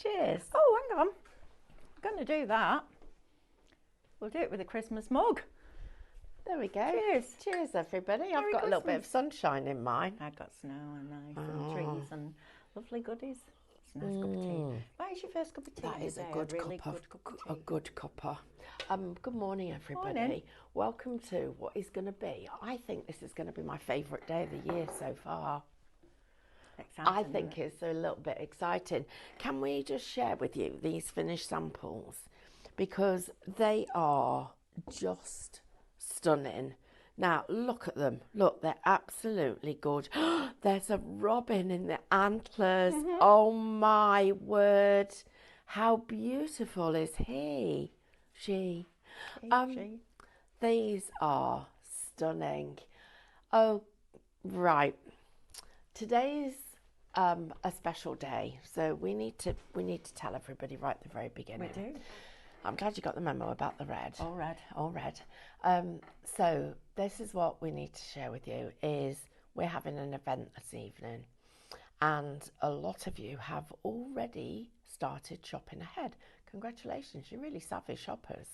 Cheers. Oh, hang on. I'm going to do that. We'll do it with a Christmas mug. There we go. Cheers. Cheers, everybody. I've Merry got a little bit of Christmas. sunshine in mine. I've got snow and ice and trees and lovely goodies. It's a nice cup of tea. Why is your first cup of tea? That is a today? good really cup good cup of a tea. good cuppa. Good morning, everybody. Morning. Welcome to what is going to be. I think this is going to be my favourite day of the year so far. Exciting, I think it's a little bit exciting. Can we just share with you these finished samples? Because they are just stunning. Now, look at them. Look, they're absolutely good. There's a robin in the antlers. Oh, my word. How beautiful is he? She. These are stunning. Oh, right. Today's a special day, so we need to tell everybody right at the very beginning. We do. I'm glad you got the memo about the red. All red. So this is what we need to share with you is we're having an event this evening, and a lot of you have already started shopping ahead. Congratulations, you're really savvy shoppers.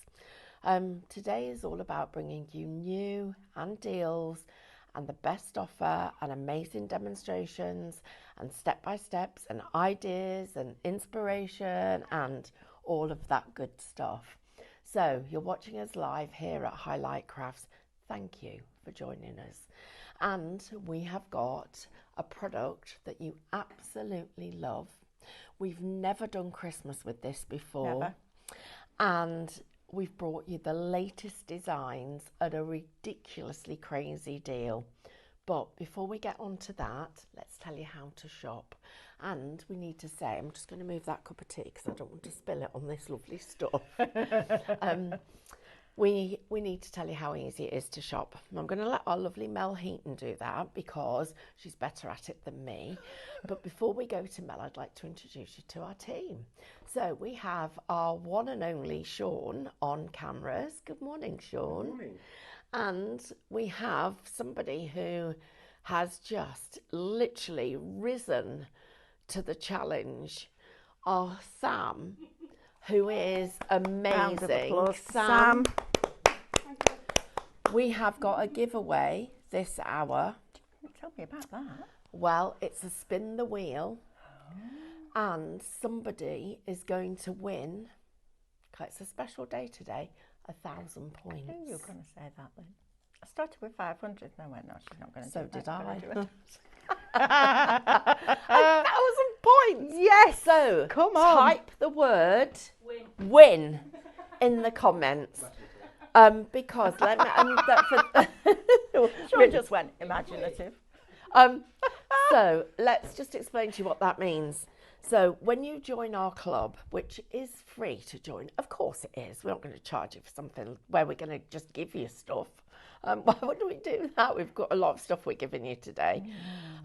Today is all about bringing you new and deals and the best offer and amazing demonstrations and step-by-steps and ideas and inspiration and all of that good stuff. So you're watching us live here at Highlight Crafts. Thank you for joining us. And we have got a product that you absolutely love. We've never done Christmas with this before. Never. And we've brought you the latest designs at a ridiculously crazy deal. But before we get on to that, let's tell you how to shop. And we need to say, I'm just going to move that cup of tea because I don't want to spill it on this lovely stuff. We need to tell you how easy it is to shop. I'm going to let our lovely Mel Heaton do that because she's better at it than me. But before we go to Mel, I'd like to introduce you to our team. So we have our one and only Sean on cameras. Good morning, Sean. Good morning. And we have somebody who has just literally risen to the challenge. Our Sam, who is amazing. Round of applause, Sam. We have got a giveaway this hour. Tell me about that. Well, it's a spin the wheel, and somebody is going to win. It's a special day today. 1,000 points. I knew you were going to say that then. I started with 500 and I went, no, she's not going to So do that. did I. She's gonna do it. 1,000 points. Yes. So Come on. type the word win in the comments. Because let me. She just went imaginative. So let's just explain to you what that means. So when you join our club, which is free to join, of course it is. We're not going to charge you for something where we're going to just give you stuff. Why would we do that? We've got a lot of stuff we're giving you today.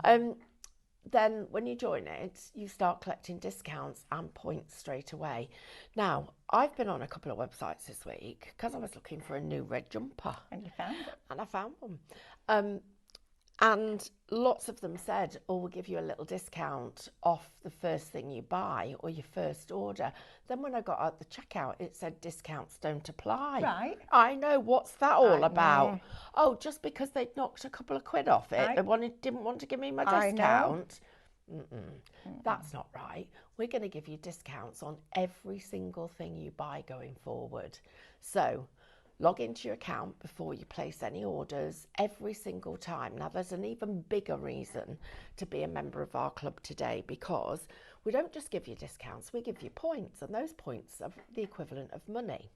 Then when you join it, you start collecting discounts and points straight away. Now, I've been on a couple of websites this week because I was looking for a new red jumper. And you found it. And I found one. And lots of them said, oh, we'll give you a little discount off the first thing you buy or your first order. Then when I got out the checkout, it said discounts don't apply. Right. I know, what's that all I about? know. Oh, just because they'd knocked a couple of quid off it, they didn't want to give me my I know. discount. That's not right. We're going to give you discounts on every single thing you buy going forward. So log into your account before you place any orders every single time. Now, there's an even bigger reason to be a member of our club today because we don't just give you discounts, we give you points, and those points are the equivalent of money.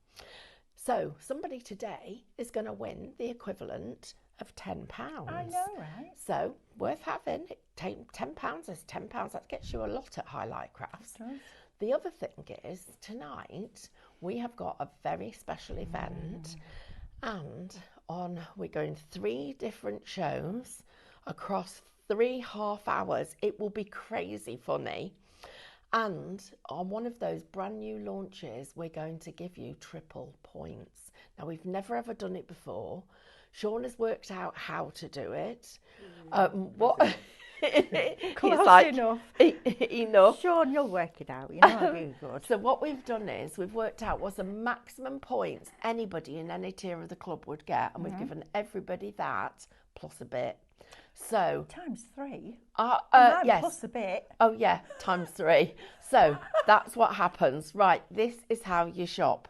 So somebody today is going to win the equivalent of £10. I know, right? So worth having. £10 is £10. That gets you a lot at Highlight Crafts. It does. The other thing is tonight we have got a very special event, and we're going 3 different shows across 3.5 hours. It will be crazy funny. And on one of those brand new launches, we're going to give you triple points. Now, we've never ever done it before. Sean has worked out how to do it. What? He's Close like, enough. Enough. Sean, you'll work it out. You know how you good. So what we've done is we've worked out what's the maximum points anybody in any tier of the club would get, and we've given everybody that plus a bit. So Times 3. yes. Plus a bit. Oh yeah, times 3. So that's what happens. Right, this is how you shop.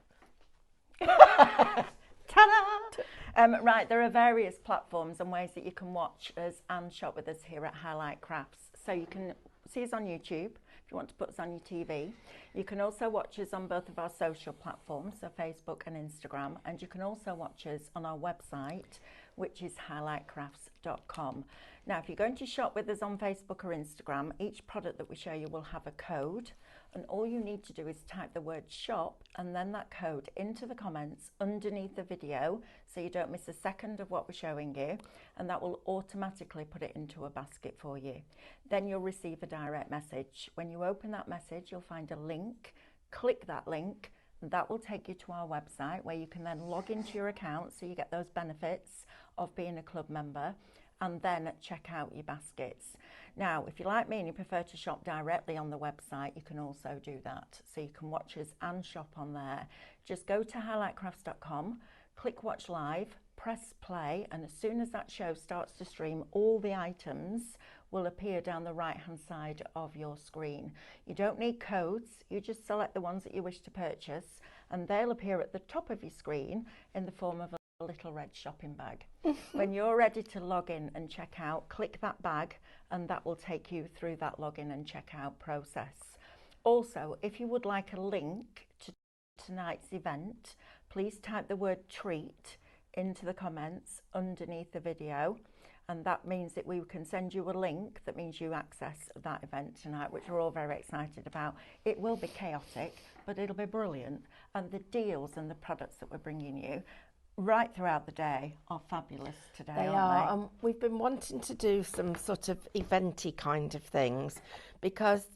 Ta-da! Right, there are various platforms and ways that you can watch us and shop with us here at Highlight Crafts. So you can see us on YouTube if you want to put us on your TV. You can also watch us on both of our social platforms, so Facebook and Instagram. And you can also watch us on our website, which is highlightcrafts.com. Now, if you're going to shop with us on Facebook or Instagram, each product that we show you will have a code. And all you need to do is type the word shop and then that code into the comments underneath the video so you don't miss a second of what we're showing you, and that will automatically put it into a basket for you. Then you'll receive a direct message. When you open that message, you'll find a link. Click that link. That will take you to our website where you can then log into your account so you get those benefits of being a club member, and then check out your baskets. Now, if you're like me and you prefer to shop directly on the website, you can also do that. So you can watch us and shop on there. Just go to highlightcrafts.com, click watch live, press play, and as soon as that show starts to stream, all the items will appear down the right hand side of your screen. You don't need codes, you just select the ones that you wish to purchase and they'll appear at the top of your screen in the form of a little red shopping bag. When you're ready to log in and check out, click that bag and that will take you through that login and checkout process. Also, if you would like a link to tonight's event, please type the word treat into the comments underneath the video, and that means that we can send you a link that means you access that event tonight, which we're all very excited about. It will be chaotic, but it'll be brilliant, and the deals and the products that we're bringing you right throughout the day are fabulous today. They aren't are. We've been wanting to do some sort of eventy kind of things because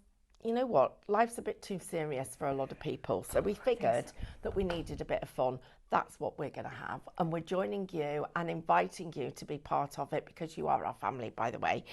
you know what, life's a bit too serious for a lot of people, so we figured that we needed a bit of fun. That's what we're going to have, and we're joining you and inviting you to be part of it because you are our family, by the way.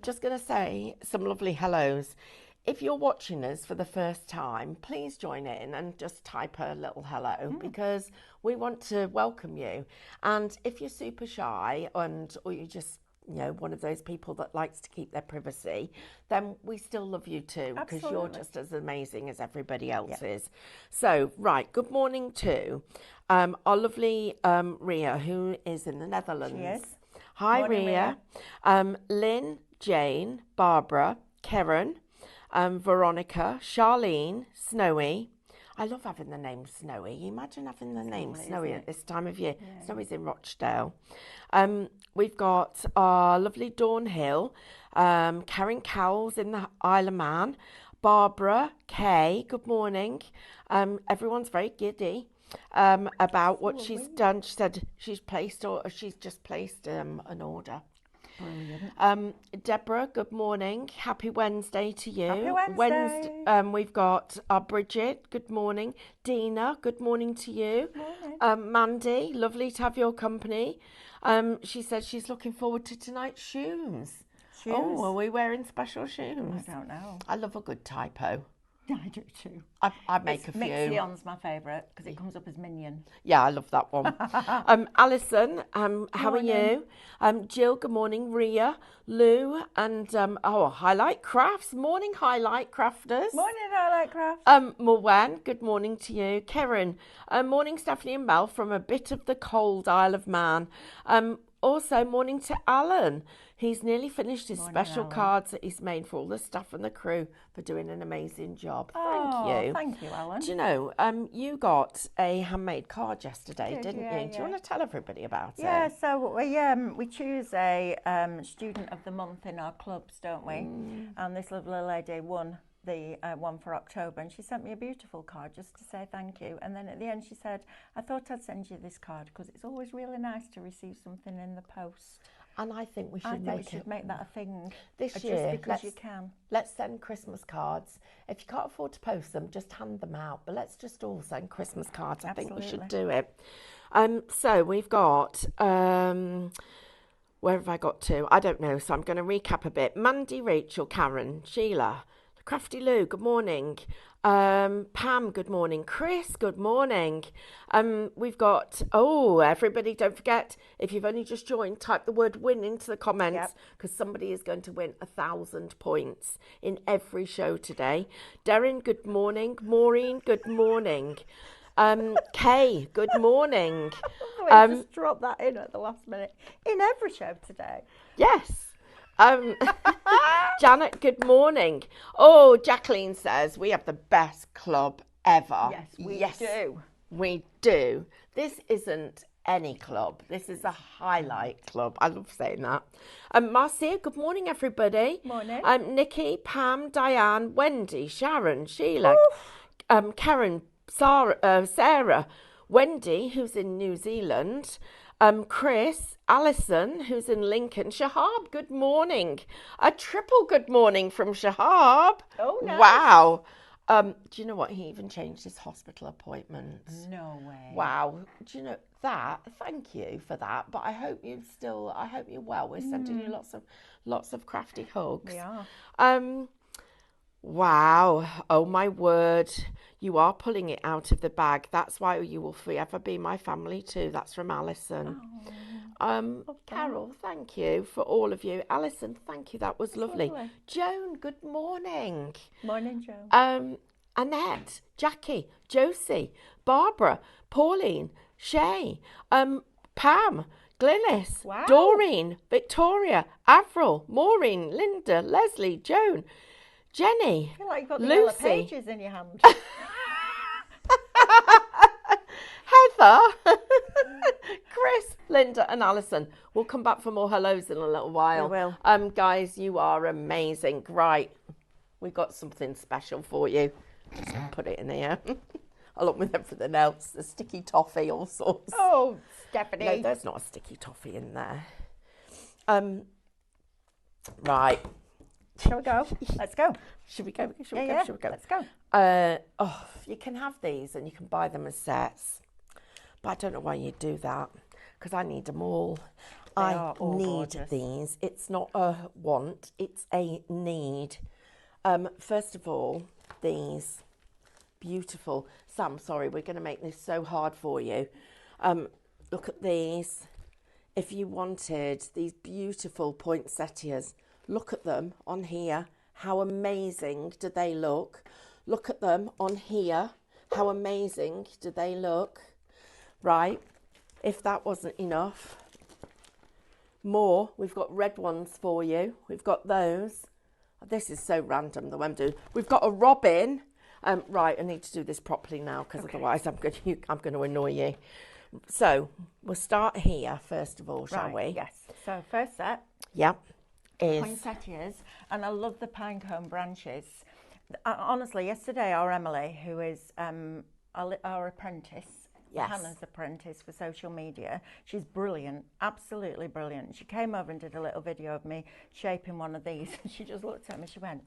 Just going to say some lovely hellos. If you're watching us for the first time, please join in and just type a little hello because we want to welcome you. And if you're super shy or you just, you know, one of those people that likes to keep their privacy, then we still love you too because you're just as amazing as everybody else is. So, right, good morning to our lovely Ria, who is in the Netherlands. She is. Hi, Morning, Ria. Lynn, Jane, Barbara, Karen, Veronica, Charlene, Snowy. I love having the name Snowy. Imagine having the name Snowy at this time of year. Yeah. Snowy's in Rochdale. We've got our lovely Dawn Hill, Karen Cowles in the Isle of Man, Barbara, Kay, good morning. Everyone's very giddy about what she's done. She said she's just placed an order. Brilliant. Deborah, good morning. Happy Wednesday to you. Happy Wednesday. We've got our Bridget, good morning. Dina, good morning to you. Morning. Mandy, lovely to have your company. She said she's looking forward to tonight's shoes. Oh, are we wearing special shoes? I don't know. I love a good typo. I do too. I make a few. Mixion's my favourite because it comes up as Minion. Yeah, I love that one. Alison, how are you? Jill, good morning. Ria, Lou, and Highlight Crafts. Morning, Highlight Crafters. Morning, Highlight Crafts. Morwen, good morning to you. Karen, morning, Stephanie and Mel from a bit of the cold Isle of Man. Also, morning to Alan. He's nearly finished his special cards that he's made for all the staff and the crew for doing an amazing job. Thank you. Thank you, Alan. Do you know, you got a handmade card yesterday, didn't you? Do you want to tell everybody about it? Yeah, so we choose a student of the month in our clubs, don't we? And this lovely lady won the one for October, and she sent me a beautiful card just to say thank you. And then at the end she said, I thought I'd send you this card because it's always really nice to receive something in the post. And I think we should make that a thing this year. Just because you can. Let's send Christmas cards. If you can't afford to post them, just hand them out. But let's just all send Christmas cards. I think we should do it. So we've got, where where have I got to? I don't know, so I'm going to recap a bit. Mandy, Rachel, Karen, Sheila, Crafty Lou, good morning. Pam, good morning. Chris, good morning. We've got, everybody, don't forget, if you've only just joined, type the word win into the comments, because somebody is going to win 1,000 points in every show today. Darren, good morning. Maureen, good morning. Kay, good morning. Just drop that in at the last minute. In every show today. Yes. Janet, good morning. Oh, Jacqueline says we have the best club ever. Yes, we do. We do. This isn't any club. This is a highlight club. I love saying that. Marcia, good morning, everybody. Morning. Nikki, Pam, Diane, Wendy, Sharon, Sheila, Karen, Sarah, Wendy, who's in New Zealand, Chris, Alison, who's in Lincoln, Shahab, good morning. A triple good morning from Shahab. Oh, nice. Wow. Do you know what? He even changed his hospital appointments. No way. Wow. Do you know that? Thank you for that. But I hope you're well. We're sending you lots of crafty hugs. We are. Wow. Oh, my word. You are pulling it out of the bag. That's why you will forever be my family too. That's from Alison. Carol, thank you for all of you. Alison, thank you. That was lovely. Joan, good morning. Morning, Joan. Annette, Jackie, Josie, Barbara, Pauline, Shay, Pam, Glynis, Doreen, Victoria, Avril, Maureen, Linda, Leslie, Joan, Jenny, I feel like you've got the Lucy, yellow pages in your hand. Heather, Chris, Linda and Alison. We'll come back for more hellos in a little while. We will. Guys, you are amazing. Right. We got something special for you. Just put it in here. Along with everything else. The sticky toffee, all sorts. Oh, Stephanie. No, there's not a sticky toffee in there. Right. Shall we go? Let's go. Should we go? Should we go? Let's go. You can have these and you can buy them as sets. But I don't know why you do that, because I need them all. I need gorgeous. these. It's not a want, it's a need. First of all, these beautiful. Sam, sorry, we're going to make this so hard for you. Look at these. If you wanted these beautiful poinsettias, look at them on here. How amazing do they look? Look at them on here. How amazing do they look? Right, if that wasn't enough, more, we've got red ones for you. We've got those. This is so random, the way I'm doing. We've got a robin. Right, I need to do this properly now, because otherwise I'm going to annoy you. So we'll start here first of all, shall we? Yes. So first set. Yep. Is Poinsettias, and I love the pinecone branches. Honestly, yesterday our Emily, who is our apprentice, Hannah's apprentice for social media, she's brilliant, absolutely brilliant. She came over and did a little video of me shaping one of these, and she just looked at me, she went,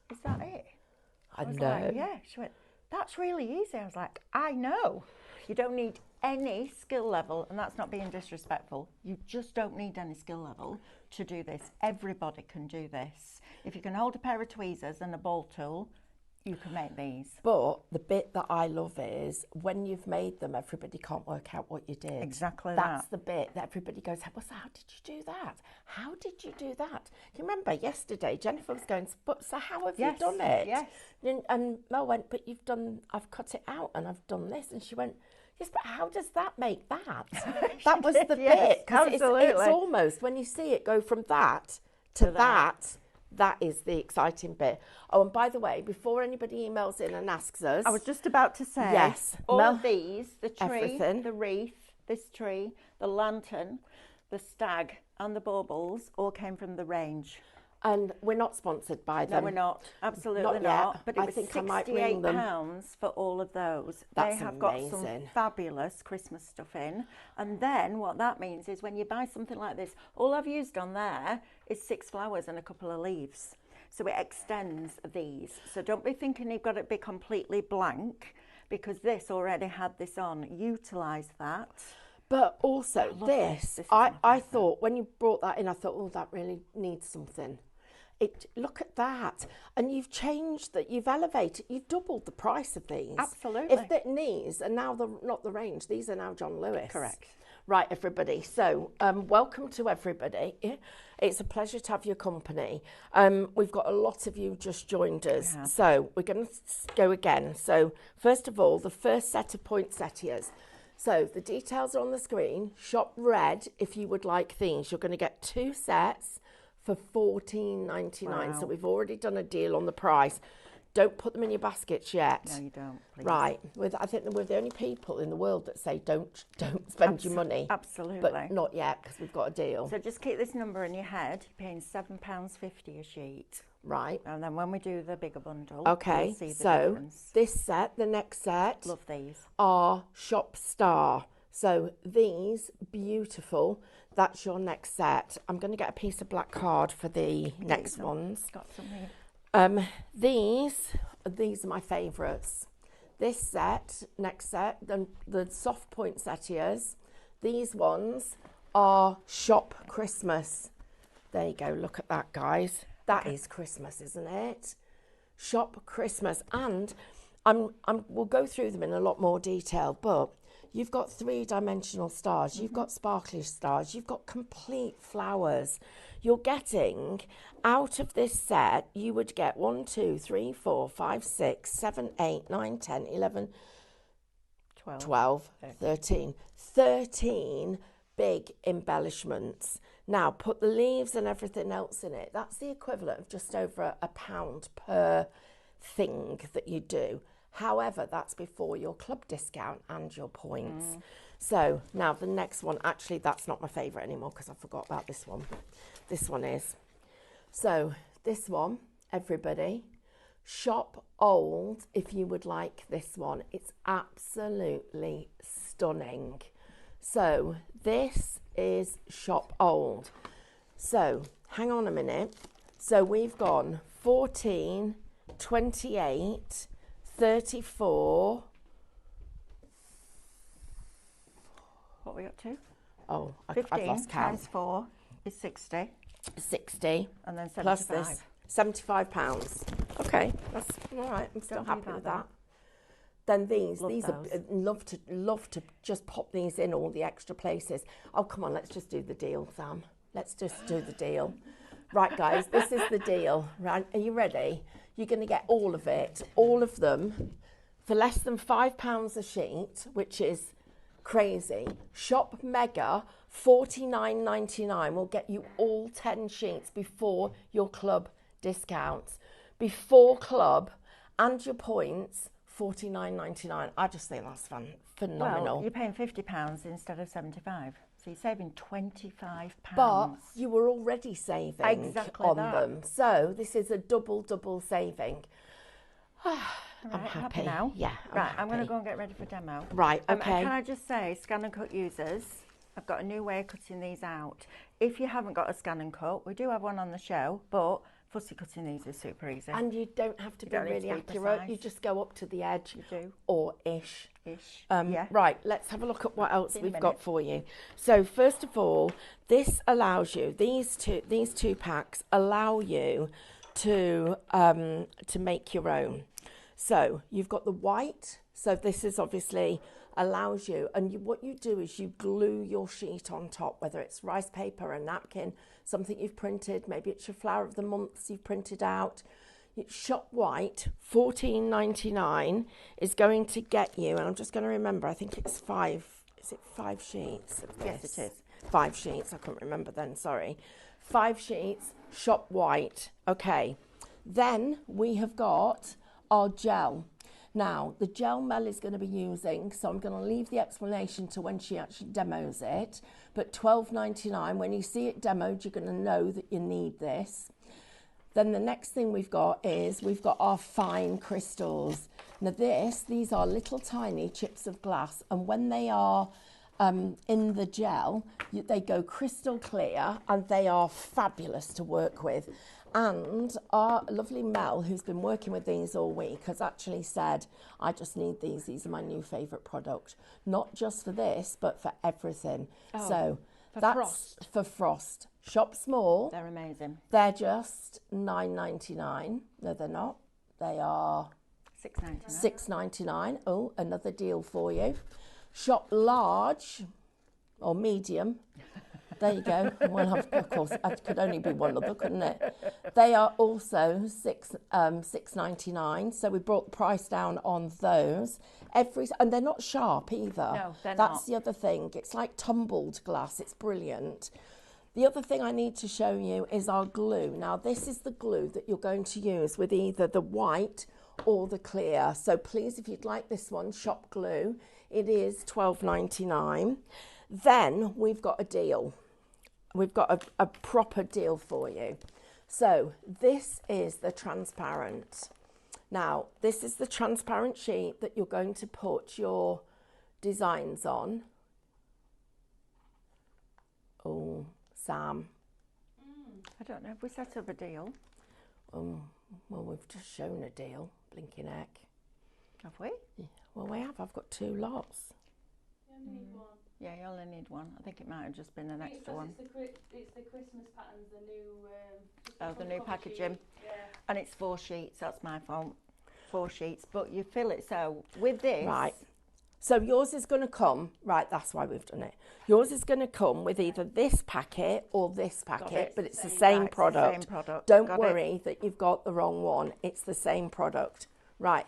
"Is that it?" I was know. like, yeah. She went, "That's really easy." I was like, "I know. You don't need any skill level," and that's not being disrespectful. You just don't need any skill level to do this. Everybody can do this. If you can hold a pair of tweezers and a ball tool, you can make these. But the bit that I love is when you've made them, everybody can't work out what you did. Exactly That's the bit that everybody goes, "Well, so how did you do that? How did you do that?" You remember yesterday, Jennifer was going, "But so how have you done it?" Yes. And Mel went, "But I've cut it out and I've done this." And she went, "Yes, but how does that make that?" That was the bit. 'Cause absolutely. It's almost, when you see it go from that to that, that is the exciting bit. Oh, and by the way, before anybody emails in and asks us, I was just about to say, yes, all of these, the tree, everything. the wreath, this tree, the lantern, the stag and the baubles all came from the range. And we're not sponsored by them. No, we're not. Absolutely Not not. yet. But it I was think I might ring them. £68 for all of those. That's they have amazing. got some fabulous Christmas stuff in. And then what that means is when you buy something like this, all I've used on there is 6 flowers and a couple of leaves. So it extends these. So don't be thinking you've got to be completely blank, because this already had this on. Utilise that. But also This is I my thought when you brought that in, I thought, oh, that really needs something. Look at that. And you've changed that, you've elevated, you've doubled the price of these. Absolutely. If these are now not the range, these are now John Lewis. Correct. Right, everybody. So, welcome to everybody. It's a pleasure to have your company. We've got a lot of you just joined us. So, we're going to go again. So, first of all, the first set of poinsettias. So, the details are on the screen. Shop red if you would like these. You're going to get 2 sets for $14.99. Wow. So, we've already done a deal on the price. Don't put them in your baskets yet. No, you don't, please. Right. I think that we're the only people in the world that say don't spend your money. Absolutely. But not yet, because we've got a deal. So just keep this number in your head. You're paying £7.50 a sheet. Right. And then when we do the bigger bundle, Okay. you'll see the So difference. this set, the next set, Love these. are Shop Star. So these, beautiful. That's your next set. I'm going to get a piece of black card for the next ones. Got some here. These are my favourites. This set, next set, the soft poinsettias. These ones are Shop Christmas. There you go. Look at that, guys. That is Christmas, isn't it? Shop Christmas. And we'll go through them in a lot more detail, but you've got 3-dimensional stars, you've got sparkly stars, you've got complete flowers. You're getting, out of this set, you would get 1, 2, 3, 4, 5, 6, 7, 8, 9, 10, 11, 12, 13. 13 big embellishments. Now, put the leaves and everything else in it. That's the equivalent of just over £1 per thing that you do. However, that's before your club discount and your points. So now the next one, actually, that's not my favourite anymore because I forgot about this one. This one is. So this one, everybody, shop old if you would like this one. It's absolutely stunning. So this is shop old. So hang on a minute. So we've gone 14, 28, 34. What we got to? Oh, 15 I've lost count. times 4 is 60. 60. And then 75. Plus this, £75. Okay, that's all right. I'm still happy with that. Then these are love to just pop these in all the extra places. Oh, come on, let's just do the deal, Sam. Let's just do the deal. Right, guys, this is the deal. Right, are you ready? You're going to get all of it, all of them, for less than £5 a sheet, which is crazy. Shop Mega, $49.99 will get you all 10 sheets before your club discounts. Before club and your points, $49.99. I just think that's phenomenal. Well, you're paying £50 instead of 75. So you're saving £25. But you were already saving on that. them. So this is a double saving. Right, I'm happy now. Yeah. I'm going to go and get ready for demo. Right, okay. And can I just say, scan and cut users, I've got a new way of cutting these out. If you haven't got a scan and cut, we do have one on the show, but fussy cutting these is super easy. And you don't have to be really accurate. Precise. You just go up to the edge. You do. Or ish. Yeah. Right, let's have a look at what else we've got for you. So first of all, this allows you, these two packs allow you to make your own. So you've got the white. So this is obviously allows you, and what you do is you glue your sheet on top, whether it's rice paper, a napkin, something you've printed, maybe it's your flower of the months you've printed out. Shop white, $14.99 is going to get you, and I'm just going to remember, I think it's 5 sheets of this? Yes, it is. 5 sheets, I couldn't remember then, sorry. 5 sheets, shop white. Okay, then we have got our gel. Now, the gel Mel is going to be using, so I'm going to leave the explanation to when she actually demos it, but $12.99, when you see it demoed, you're going to know that you need this. Then the next thing we've got is we've got our fine crystals. Now these are little tiny chips of glass, and when they are in the gel, they go crystal clear and they are fabulous to work with. And our lovely Mel, who's been working with these all week, has actually said, I just need these. These are my new favourite product. Not just for this, but for everything. Oh, so for that's frost. for frost. Shop small. They're amazing. They're just $9.99. No, they're not. They are $6.99. $6.99. Oh, another deal for you. Shop large or medium. There you go. Well, of course, it could only be one other, couldn't it? They are also $6.99. So we brought the price down on those. And they're not sharp either. No, they're That's not. the other thing. It's like tumbled glass. It's brilliant. The other thing I need to show you is our glue. Now, this is the glue that you're going to use with either the white or the clear. So please, if you'd like this one, shop glue. It is $12.99. Then we've got a deal. We've got a proper deal for you. So this is the transparent. Now, this is the transparent sheet that you're going to put your designs on. Oh, Sam. I don't know, have we set up a deal? Well, we've just shown a deal, blinking heck. Have we? Yeah, well, we have. I've got 2 lots. You only need one. Yeah, you only need one. I think it might have just been an extra one. It's the Christmas patterns, the new... The new cover packaging. sheet. Yeah. And it's 4 sheets, that's my fault. 4 sheets, but you fill it, so with this... Right. So yours is going to come, right, that's why we've done it. Yours is going to come with either this packet or this packet, it. but it's the same Right, product. Same product. Don't Got worry that you've got the wrong one. It's the same product. Right.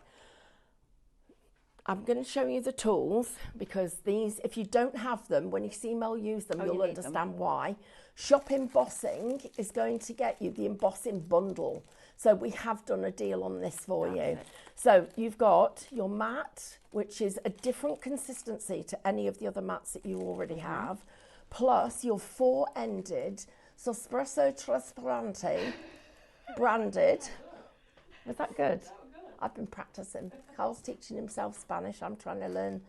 I'm going to show you the tools because these, if you don't have them, when you see Mel use them, you'll understand why. Shop Embossing is going to get you the embossing bundle. So we have done a deal on this for you. So you've got your mat, which is a different consistency to any of the other mats that you already have, plus your 4-ended Sospeso Trasparente branded. Was that good? I've been practicing. Carl's teaching himself Spanish. I'm trying to learn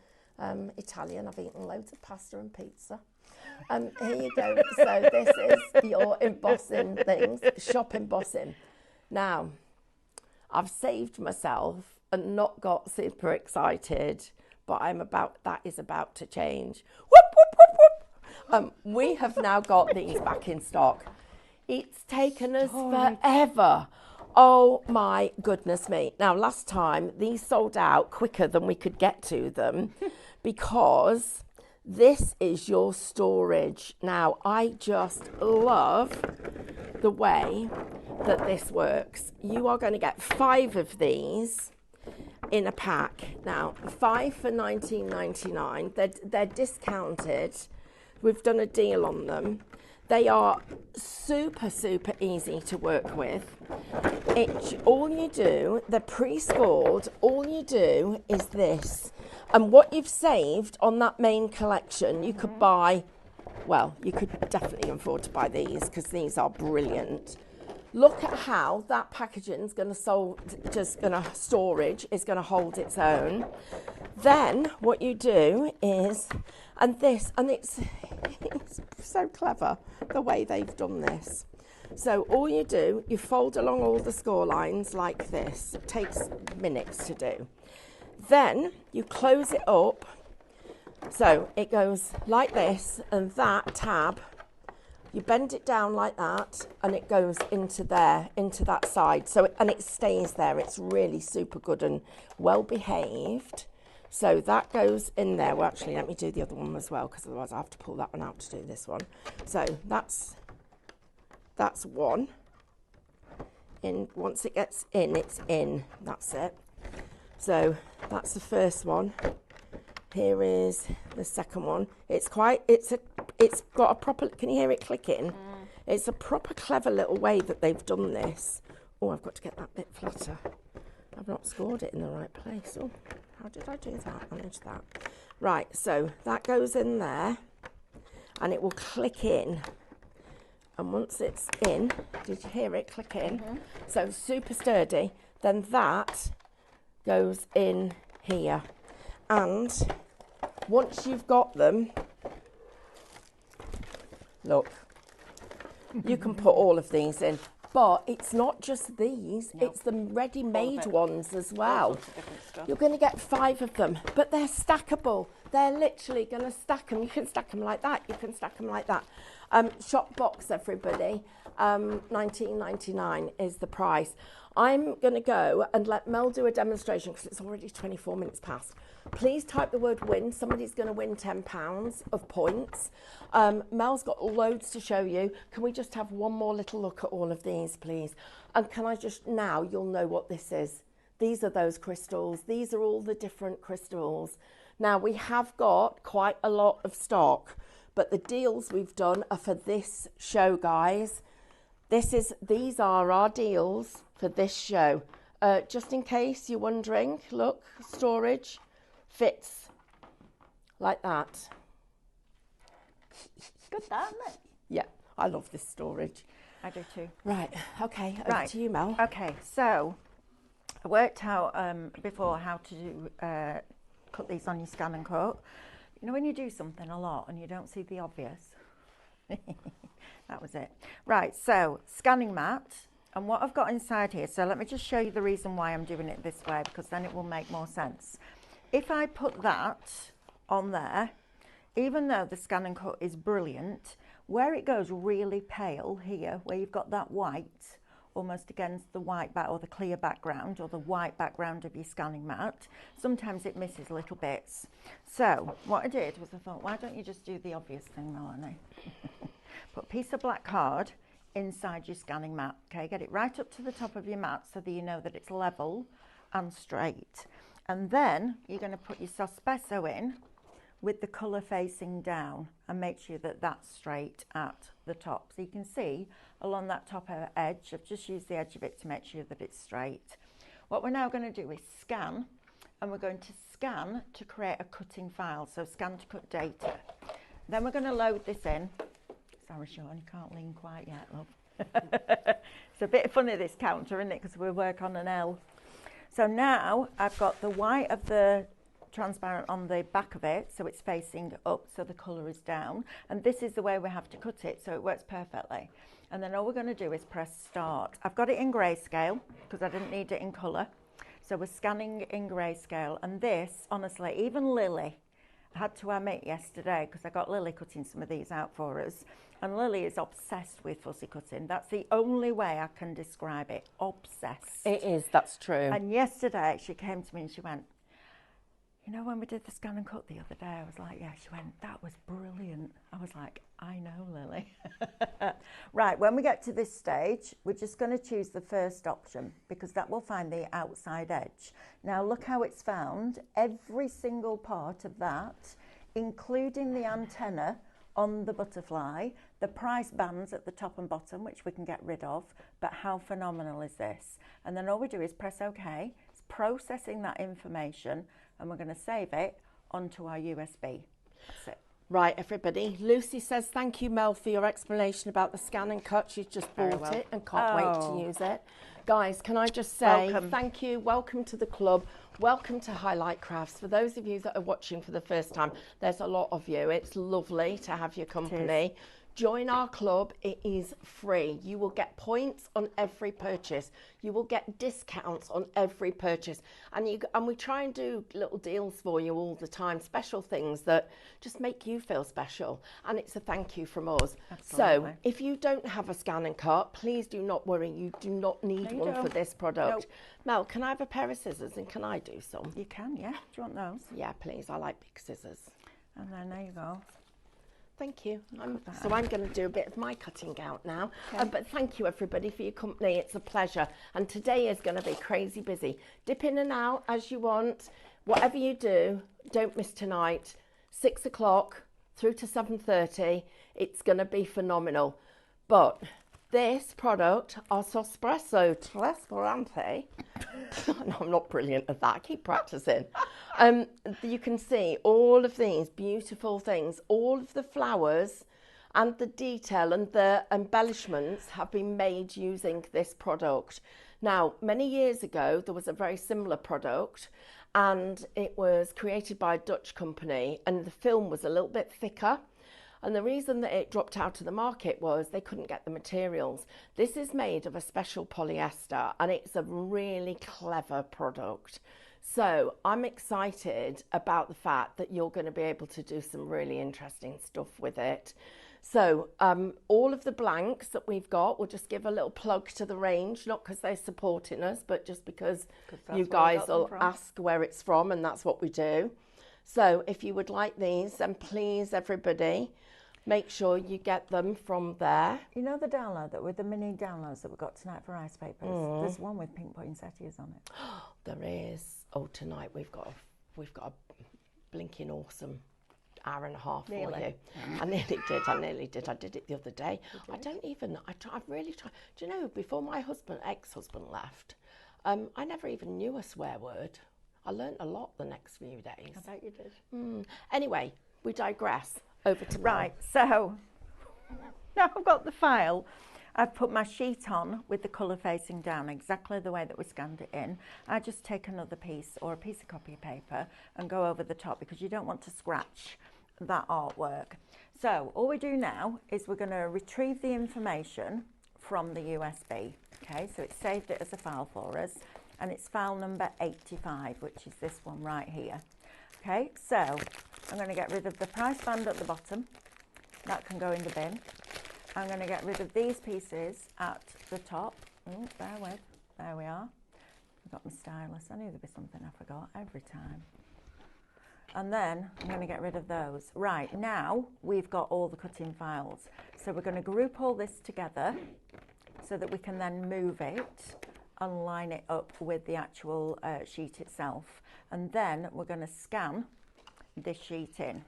Italian. I've eaten loads of pasta and pizza. Here you go. So this is your embossing things. Shop Embossing. Now, I've saved myself and not got super excited, but that is about to change. Whoop, whoop, whoop, whoop. We have now got these back in stock. It's taken us forever. Oh my goodness me. Now, last time these sold out quicker than we could get to them because this is your storage. Now, I just love the way that this works. You are going to get 5 of these in a pack. Now, 5 for $19.99. They're discounted. We've done a deal on them. They are super, super easy to work with. All you do, they're pre-scored, all you do is this. And what you've saved on that main collection, you could buy, well, you could definitely afford to buy these because these are brilliant. Look at how that packaging is going to storage is going to hold its own. Then what you do is, and it's so clever the way they've done this. So all you do, you fold along all the score lines like this. It takes minutes to do. Then you close it up. So it goes like this, and that tab, you bend it down like that, and it goes into there, into that side. And it stays there. It's really super good and well behaved. So that goes in there. Well, actually, let me do the other one as well, because otherwise I have to pull that one out to do this one. So that's one. Once it gets in, it's in. That's it. So that's the first one. Here is the second one. It's got a proper, can you hear it clicking? It's a proper clever little way that they've done this. Oh, I've got to get that bit flatter. I've not scored it in the right place. Oh, how did I do that? Manage that. Right, so that goes in there and it will click in. And once it's in, did you hear it click in? So super sturdy. Then that goes in here. And once you've got them, Look, you can put all of these in, but it's not just these, it's the ready-made ones as well. You're going to get 5 of them, but they're stackable. They're literally going to stack them. You can stack them like that. You can stack them like that. Shop box, everybody. $19.99 is the price. I'm going to go and let Mel do a demonstration because it's already 24 minutes past. Please type the word win. Somebody's going to win £10 of points. Mel's got loads to show you. Can we just have one more little look at all of these, please? And can I just, now you'll know what this is. These are those crystals. These are all the different crystals. Now, we have got quite a lot of stock, but the deals we've done are for this show, guys. These are our deals for this show. Just in case you're wondering, look, storage fits like that. Good, that, isn't it? Yeah, I love this storage. I do too. Right, okay, over to you, Mel. Okay, so I worked out before how to do, cut these on your scan and cut. You know when you do something a lot and you don't see the obvious? That was it. Right, so scanning mat, and what I've got inside here, so let me just show you the reason why I'm doing it this way, because then it will make more sense. If I put that on there, even though the scan and cut is brilliant, where it goes really pale here, where you've got that white almost against the white or the clear background or the white background of your scanning mat, sometimes it misses little bits. So what I did was I thought, why don't you just do the obvious thing, Melanie? Put a piece of black card inside your scanning mat, okay? Get it right up to the top of your mat so that you know that it's level and straight. And then you're going to put your Sospeso in with the colour facing down and make sure that that's straight at the top. So you can see along that top edge, I've just used the edge of it to make sure that it's straight. What we're now going to do is scan, and we're going to scan to create a cutting file. So scan to cut data. Then we're going to load this in. Sorry, Sean, you can't lean quite yet, love. It's a bit funny, this counter, isn't it? Because we work on an L. So now I've got the white of the transparent on the back of it, so it's facing up, so the colour is down. And this is the way we have to cut it, so it works perfectly. And then all we're going to do is press start. I've got it in grayscale because I didn't need it in colour. So we're scanning in grayscale. And this, honestly, even Lily, I had to admit yesterday, because I got Lily cutting some of these out for us, and Lily is obsessed with fussy cutting. That's the only way I can describe it. Obsessed. It is, that's true. And yesterday she came to me and she went, you know, when we did the scan and cut the other day, I was like, yeah, she went, that was brilliant. I was like, I know, Lily. Right, when we get to this stage, we're just going to choose the first option because that will find the outside edge. Now look how it's found every single part of that, including the antenna on the butterfly, the price bands at the top and bottom, which we can get rid of, but how phenomenal is this? And then all we do is press OK. It's processing that information, and we're going to save it onto our USB. That's it. Right, everybody. Lucy says, thank you, Mel, for your explanation about the scan and cut. She's just bought it and can't wait to use it. Guys, can I just say thank you. Welcome to the club. Welcome to Highlight Crafts. For those of you that are watching for the first time, there's a lot of you. It's lovely to have your company. Join our club. It is free. You will get points on every purchase. You will get discounts on every purchase. And we try and do little deals for you all the time, special things that just make you feel special. And it's a thank you from us. Absolutely. So if you don't have a scan and cut, please do not worry. You do not need one for this product. Nope. Mel, can I have a pair of scissors and can I do some? You can, yeah. Do you want those? Yeah, please. I like big scissors. And then there you go. Thank you. So I'm going to do a bit of my cutting out now. Okay. But thank you, everybody, for your company. It's a pleasure. And today is going to be crazy busy. Dip in and out as you want. Whatever you do, don't miss tonight. 6 o'clock through to 7:30. It's going to be phenomenal. But this product, our Sospeso Trasparente, no, I'm not brilliant at that. I keep practicing. You can see all of these beautiful things, all of the flowers and the detail and the embellishments have been made using this product. Now, many years ago, there was a very similar product and it was created by a Dutch company and the film was a little bit thicker. And the reason that it dropped out of the market was they couldn't get the materials. This is made of a special polyester and it's a really clever product. So I'm excited about the fact that you're going to be able to do some really interesting stuff with it. So all of the blanks that we've got, we'll just give a little plug to the range, not because they're supporting us, but just because you guys will ask where it's from, and that's what we do. So if you would like these, then please, everybody, make sure you get them from there. You know the download that with the mini downloads that we got tonight for Ice Papers? There's one with pink poinsettias on it. There is. Oh, tonight we've got a blinking awesome hour and a half for you. I nearly did. I did it the other day. I've really tried. Do you know, before my ex-husband left, I never even knew a swear word. I learnt a lot the next few days. I bet you did. Anyway, we digress. Over to Right, so now I've got the file. I've put my sheet on with the colour facing down exactly the way that we scanned it in. I just take another piece or a piece of copy paper and go over the top because you don't want to scratch that artwork. So all we do now is we're going to retrieve the information from the USB. Okay, so it's saved it as a file for us and it's file number 85, which is this one right here. Okay, so I'm going to get rid of the price band at the bottom. That can go in the bin. I'm going to get rid of these pieces at the top. Oh, bear with. There we are. I've got my stylus. I knew there'd be something I forgot every time. And then I'm going to get rid of those. Right, now we've got all the cutting files. So we're going to group all this together so that we can then move it and line it up with the actual sheet itself. And then we're going to scan this sheet in.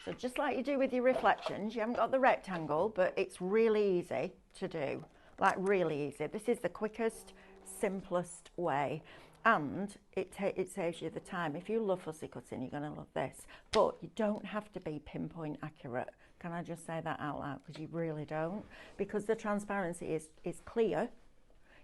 So just like you do with your reflections, you haven't got the rectangle, but it's really easy to do, like really easy. This is the quickest, simplest way, and it saves you the time. If you love fussy cutting, you're going to love this, but you don't have to be pinpoint accurate. Can I just say that out loud? Because you really don't. Because the transparency is clear,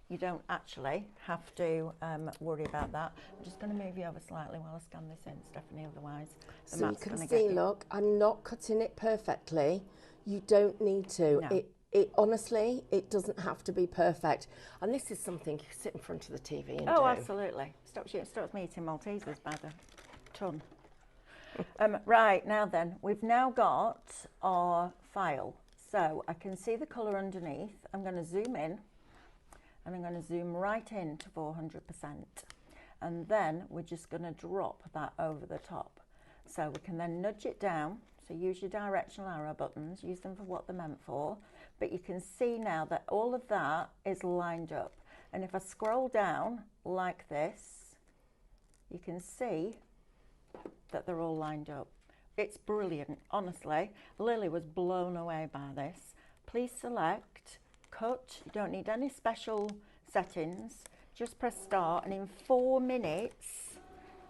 you don't actually have to worry about that. I'm just going to move you over slightly while I scan this in, Stephanie, otherwise the so mat's you going can to get see, you. look, I'm not cutting it perfectly. You don't need to. No. It honestly, it doesn't have to be perfect. And this is something you sit in front of the TV and do. Oh, absolutely. Stops me eating Maltesers by the ton. Right, now then, we've now got our file. So I can see the colour underneath. I'm going to zoom in. And I'm going to zoom right in to 400%. And then we're just going to drop that over the top. So we can then nudge it down. So use your directional arrow buttons, use them for what they're meant for. But you can see now that all of that is lined up. And if I scroll down like this, you can see that they're all lined up. It's brilliant, honestly. Lily was blown away by this. Please select cut. You don't need any special settings. Just press start and in 4 minutes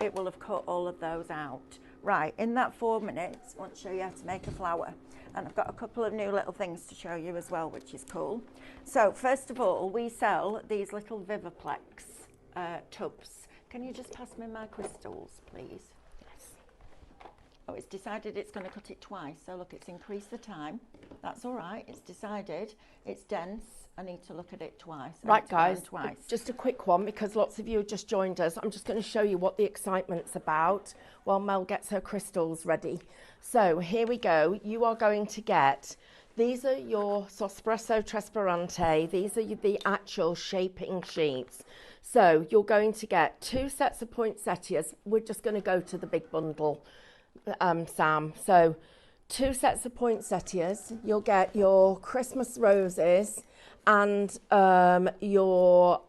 it will have cut all of those out. Right, in that 4 minutes I want to show you how to make a flower, and I've got a couple of new little things to show you as well, which is cool. So first of all, we sell these little Vivaplex tubs. Can you just pass me my crystals, please? Yes. Oh, it's decided it's going to cut it twice. So look, it's increased the time. That's all right. It's decided it's dense. I need to look at it twice. Right, guys, just a quick one because lots of you have just joined us. I'm just going to show you what the excitement's about while Mel gets her crystals ready. So here we go. You are going to get, these are your Sospeso Trasparente. These are the actual shaping sheets. So you're going to get 2 sets of poinsettias. We're just going to go to the big bundle, Sam. So 2 sets of poinsettias. You'll get your Christmas roses and your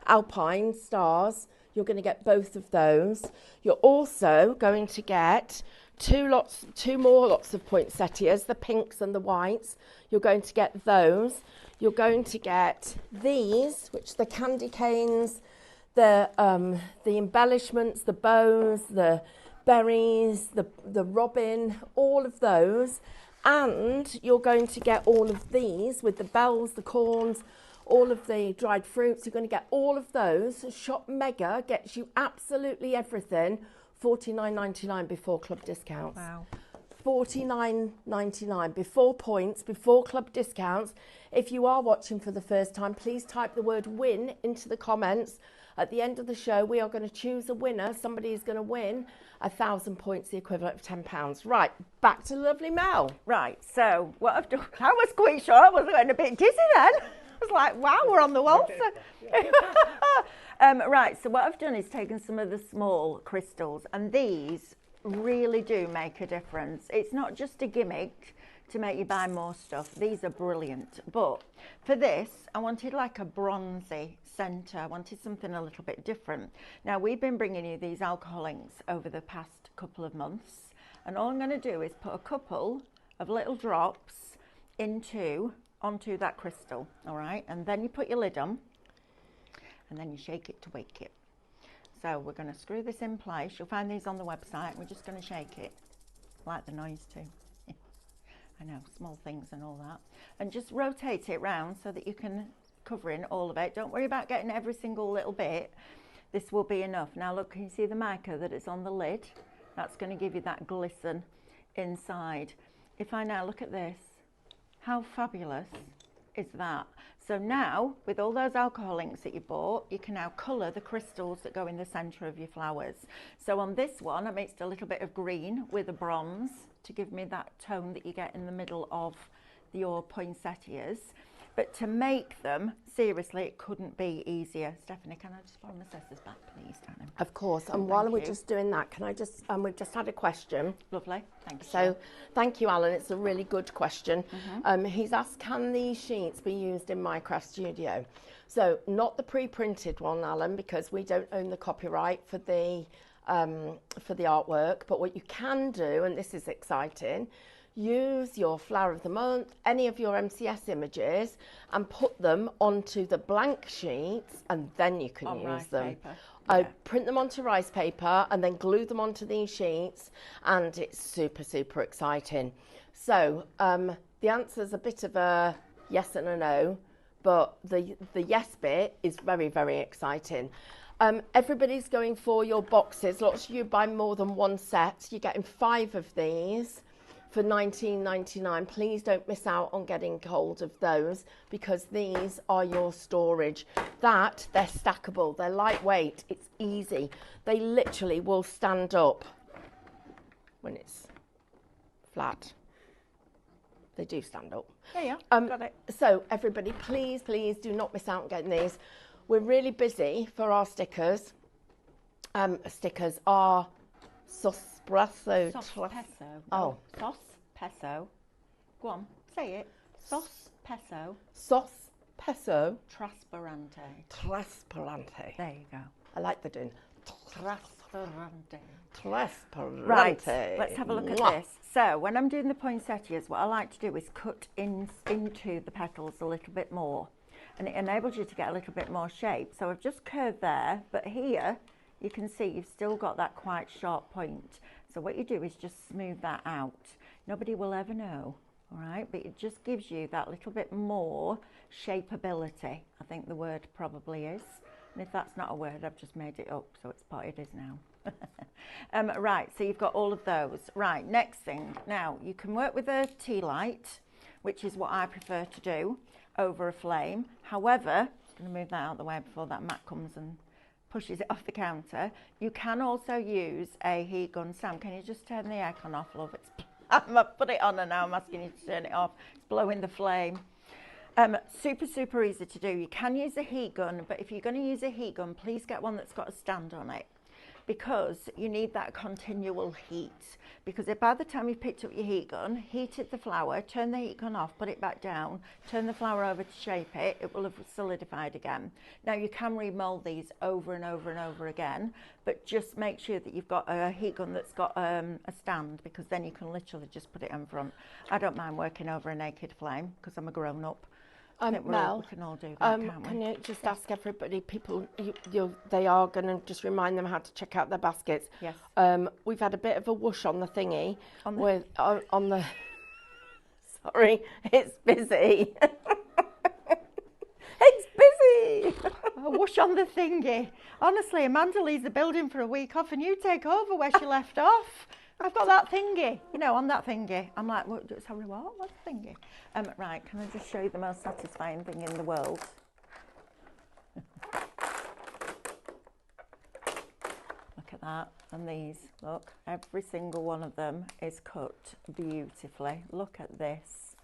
alpine stars. You're going to get both of those. You're also going to get 2 more lots of poinsettias, the pinks and the whites. You're going to get those. You're going to get these, which are the candy canes, the embellishments, the bows, the berries, the robin, all of those. And you're going to get all of these with the bells, the corns, all of the dried fruits. You're going to get all of those. Shop Mega gets you absolutely everything, $49.99 before club discounts. Wow. $49.99 before points, before club discounts. If you are watching for the first time, please type the word win into the comments. At the end of the show, we are going to choose a winner. Somebody is going to win 1,000 points, the equivalent of £10. Right, back to lovely Mel. Right, so what I've done, I was quite sure I was getting a bit dizzy then. I was like, wow, we're on the waltzer. Right, so what I've done is taken some of the small crystals, and these really do make a difference. It's not just a gimmick to make you buy more stuff. These are brilliant. But for this, I wanted like a bronzy centre. I wanted something a little bit different. Now, we've been bringing you these alcohol inks over the past couple of months, and all I'm going to do is put a couple of little drops onto that crystal, all right? And then you put your lid on, and then you shake it to wake it. So we're going to screw this in place. You'll find these on the website. We're just going to shake it. Like the noise too. I know, small things and all that. And just rotate it round so that you can cover in all of it. Don't worry about getting every single little bit. This will be enough. Now look, can you see the mica that is on the lid? That's going to give you that glisten inside. If I now look at this, how fabulous is that? So now, with all those alcohol inks that you bought, you can now colour the crystals that go in the centre of your flowers. So on this one, I mixed a little bit of green with a bronze to give me that tone that you get in the middle of your poinsettias. But to make them, seriously, it couldn't be easier. Stephanie, can I just borrow my scissors back, please, darling? Of course. And while we're just doing that, can I just, we've just had a question. Lovely, thank you. So, thank you, Alan. It's a really good question. He's asked, can these sheets be used in Minecraft Studio? So, not the pre-printed one, Alan, because we don't own the copyright for the artwork. But what you can do, and this is exciting, use your flower of the month, any of your MCS images, and put them onto the blank sheets, and then you can use them. I print them onto rice paper and then glue them onto these sheets, and it's super, super exciting. So the answer's a bit of a yes and a no, but the yes bit is very, very exciting. Everybody's going for your boxes. Lots of you buy more than one set. You're getting 5 of these for $19.99. Please don't miss out on getting hold of those, because these are your storage. They're stackable, they're lightweight, it's easy. They literally will stand up when it's flat. They do stand up. Yeah, got it. So everybody, please, please do not miss out on getting these. We're really busy for our stickers. Stickers are Sospeso. Sospeso. Go on, say it. Sospeso. Sospeso Trasparente. There you go. I like the doing. Trasparente. Trasparente. Right, let's have a look at this. So when I'm doing the poinsettias, what I like to do is cut into the petals a little bit more, and it enables you to get a little bit more shape. So I've just curved there, but here you can see you've still got that quite sharp point. So what you do is just smooth that out. Nobody will ever know, all right? But it just gives you that little bit more shapeability, I think the word probably is. And if that's not a word, I've just made it up, so it's what it is now. Right, so you've got all of those. Right, next thing. Now, you can work with a tea light, which is what I prefer to do, over a flame. However, I'm going to move that out of the way before that mat comes and pushes it off the counter. You can also use a heat gun. Sam, can you just turn the aircon off, love? I've put it on and now I'm asking you to turn it off. It's blowing the flame. Super, super easy to do. You can use a heat gun, but if you're going to use a heat gun, please get one that's got a stand on it, because you need that continual heat. Because if by the time you've picked up your heat gun, heated the flower, turn the heat gun off, put it back down, turn the flower over to shape it, it will have solidified again. Now you can remold these over and over and over again, but just make sure that you've got a heat gun that's got a stand, because then you can literally just put it in front. I don't mind working over a naked flame because I'm a grown-up. Mel, we can all do that, can't we? Can you just ask everybody, people, they are going to just remind them how to check out their baskets. Yes. We've had a bit of a whoosh on the thingy. On the sorry, it's busy. It's busy. A whoosh on the thingy. Honestly, Amanda leaves the building for a week off and you take over where she left off. I've got that thingy, you know, on that thingy. I'm like, what? Sorry, what? What's the thingy? Right, can I just show you the most satisfying thing in the world? Look at that. And these, look, every single one of them is cut beautifully. Look at this.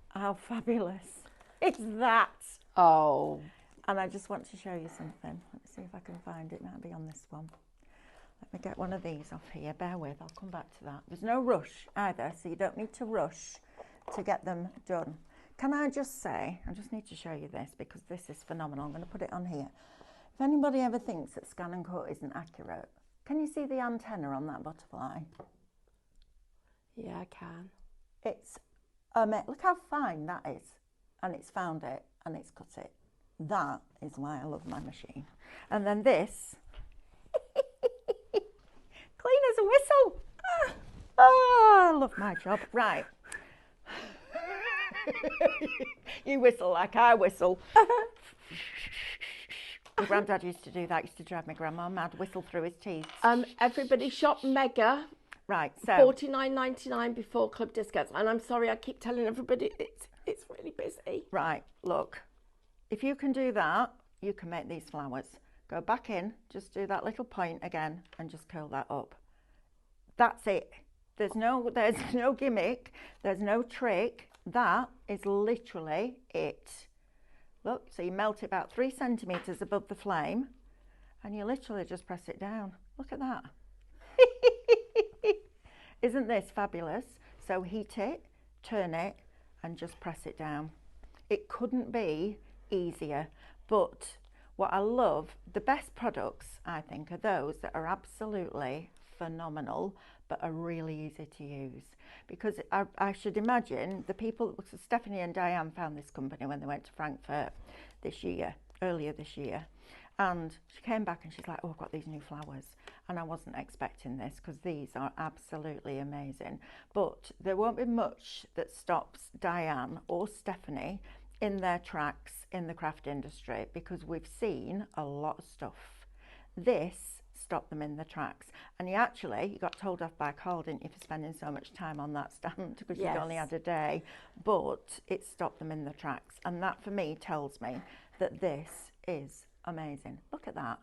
How fabulous is that? Oh. And I just want to show you something. Let's see if I can find it. It might be on this one. Let me get one of these off here. Bear with, I'll come back to that. There's no rush either, so you don't need to rush to get them done. Can I just say, I just need to show you this because this is phenomenal. I'm going to put it on here. If anybody ever thinks that scan and cut isn't accurate, can you see the antenna on that butterfly? Yeah, I can. It's, look how fine that is. And it's found it and it's cut it. That is why I love my machine. And then this, clean as a whistle. Oh, I love my job. Right. You whistle like I whistle. My granddad used to do that. Used to drive my grandma mad. Whistle through his teeth. Everybody shop Mega. Right. So $49.99 before club discounts. And I'm sorry, I keep telling everybody it's really busy. Right. Look, if you can do that, you can make these flowers. Go back in. Just do that little point again, and just curl that up. That's it. There's no gimmick. There's no trick. That is literally it. Look, so you melt it about 3 centimetres above the flame and you literally just press it down. Look at that. Isn't this fabulous? So heat it, turn it and just press it down. It couldn't be easier. But what I love, the best products I think are those that are absolutely phenomenal but are really easy to use, because I should imagine the people, Stephanie and Diane found this company when they went to Frankfurt earlier this year, and she came back and she's like, oh, I've got these new flowers, and I wasn't expecting this because these are absolutely amazing. But there won't be much that stops Diane or Stephanie in their tracks in the craft industry, because we've seen a lot of stuff. This stopped them in the tracks. And you got told off by Carl, didn't you, for spending so much time on that stand because you'd only had a day. But it stopped them in the tracks. And that for me tells me that this is amazing. Look at that.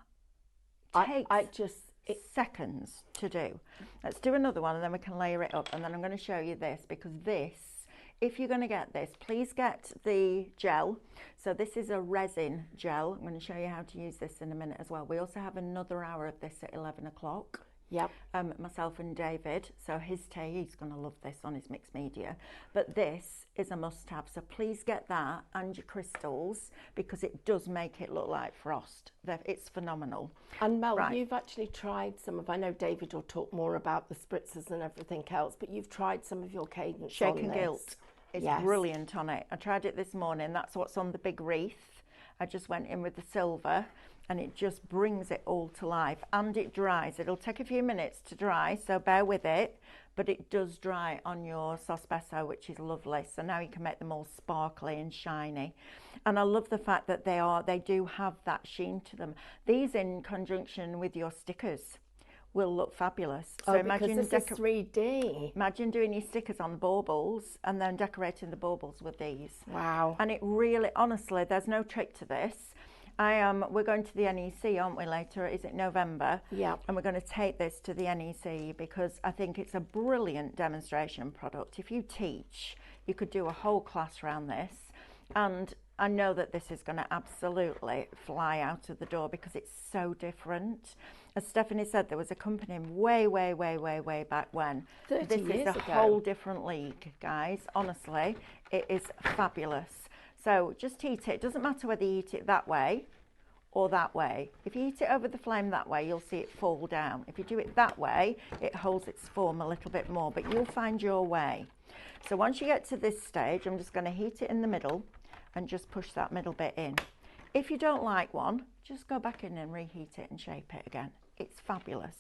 It takes seconds to do. Let's do another one and then we can layer it up. And then I'm going to show you this, because this, if you're going to get this, please get the gel. So this is a resin gel. I'm going to show you how to use this in a minute as well. We also have another hour of this at 11 o'clock. Yep. Myself and David. So he's going to love this on his mixed media. But this is a must-have. So please get that and your crystals, because it does make it look like frost. It's phenomenal. And Mel, you've actually tried some of, I know David will talk more about the spritzers and everything else, but you've tried some of your cadence Shake on and this. Gilt. It's brilliant on it. I tried it this morning. That's what's on the big wreath. I just went in with the silver and it just brings it all to life, and it dries. It'll take a few minutes to dry, so bear with it, but it does dry on your Sospeso, which is lovely. So now you can make them all sparkly and shiny. And I love the fact that they do have that sheen to them. These in conjunction with your stickers will look fabulous. So imagine this is 3D. Imagine doing your stickers on baubles and then decorating the baubles with these. Wow. And it really, honestly, there's no trick to this. We're going to the NEC, aren't we, later? Is it November? Yeah. And we're going to take this to the NEC because I think it's a brilliant demonstration product. If you teach, you could do a whole class around this. And I know that this is going to absolutely fly out of the door because it's so different. As Stephanie said, there was a company way back when. 30 this years is a ago. whole different league, guys. Honestly, it is fabulous. So just heat it. It doesn't matter whether you heat it that way or that way. If you heat it over the flame that way, you'll see it fall down. If you do it that way, it holds its form a little bit more, but you'll find your way. So once you get to this stage, I'm just going to heat it in the middle and just push that middle bit in. If you don't like one, just go back in and reheat it and shape it again. It's fabulous.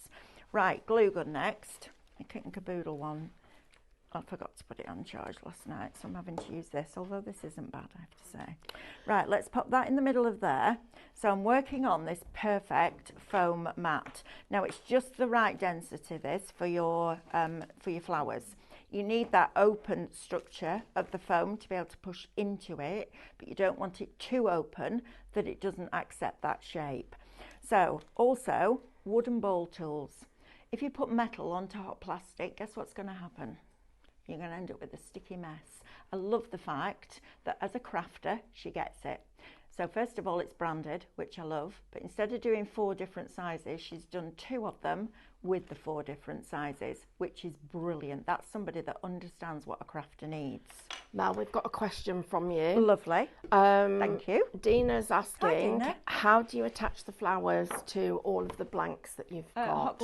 Right, glue gun next. A kit and caboodle one. I forgot to put it on charge last night, so I'm having to use this, although this isn't bad, I have to say. Right, let's pop that in the middle of there. So I'm working on this perfect foam mat. Now it's just the right density, this, for your flowers. You need that open structure of the foam to be able to push into it, but you don't want it too open that it doesn't accept that shape. So also wooden ball tools. If you put metal onto hot plastic, guess what's going to happen? You're going to end up with a sticky mess. I love the fact that as a crafter, she gets it. So first of all, it's branded, which I love, but instead of doing 4 different sizes, she's done 2 of them with the 4 different sizes, which is brilliant. That's somebody that understands what a crafter needs. Mel, we've got a question from you. Lovely. Thank you. Dina's asking, Hi, Dina. how do you attach the flowers to all of the blanks that you've got?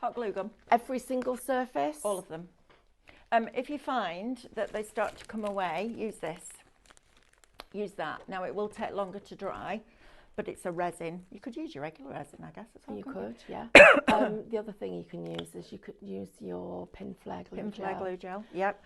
Hot glue gun. Every single surface? All of them. If you find that they start to come away, use this. Use that. Now it will take longer to dry, but it's a resin. You could use your regular resin, I guess, as well. You could, yeah. The other thing you can use is you could use your pin flare glue gel. Yep.